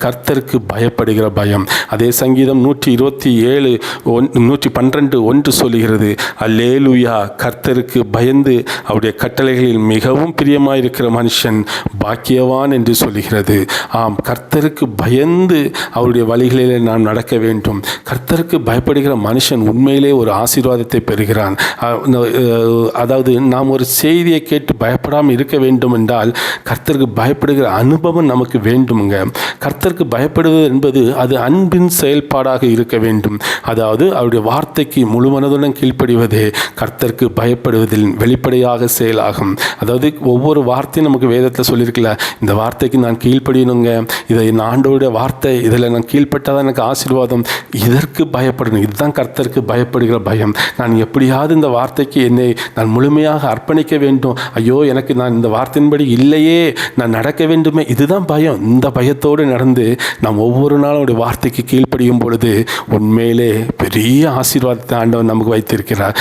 கர்த்தருக்கு பயப்படுகிற பயம். அதே சங்கீதம் 112:1 சொல்லுகிறது, அல்லேலூயா, கர்த்தருக்கு பயந்து அவருடைய கட்டளைகளில் மிகவும் பிரியமாயிருக்கிற மனுஷன் பாக்கியவான் என்று சொல்லுகிறது. ஆம், கர்த்தருக்கு பயந்து அவருடைய வழிகளிலே நாம் நடக்க வேண்டும். கர்த்தருக்கு பயப்படுகிற மனுஷன் உண்மையிலே ஒரு ஆசீர்வாதத்தை பெறுகிறான். அதாவது நாம் ஒரு செய்தியை கேட்டு பயப்படாமல் இருக்க வேண்டும் என்றால் கர்த்தருக்கு பயப்படுகிற அனுபவம் நமக்கு வேண்டுமுங்க. கர்த்தருக்கு பயப்படுவது என்பது அது அன்பின் செயல்பாடாக இருக்க வேண்டும். அதாவது அவருடைய வார்த்தைக்கு முழு மனதுடன் கீழ்ப்படிவதே கர்த்தருக்கு பயப்படுவதில் வெளிப்படையாக செயலாகும். அதாவது ஒவ்வொரு வார்த்தையும் நமக்கு வேதத்தில் சொல்லியிருக்கல, இந்த வார்த்தைக்கு நான் கீழ்ப்படியணுங்க, இதை ஆண்டவருடைய வார்த்தை, இதில் நான் கீழ்ப்பட்டால் தான் எனக்கு ஆசீர்வாதம், இதற்கு பயப்படணும். இதுதான் கர்த்தருக்கு பயப்படுகிற பயம். நான் எப்படியாவது இந்த வார்த்தைக்கு என்னை நான் முழுமையாக அர்ப்பணிக்க வேண்டும். ஐயோ, எனக்கு நான் இந்த வார்த்தையின்படி இல்லையே, நான் நடக்க வேண்டுமே, இதுதான் பயம். இந்த பயத்தோடு நடந்து நாம் ஒவ்வொரு நாளும் அவருடைய வார்த்தைக்கு கீழ்ப்படியும் பொழுது உண்மையிலே பெரிய ஆசீர்வாதத்தை ஆண்டவர் நமக்கு வைத்திருக்கிறார்.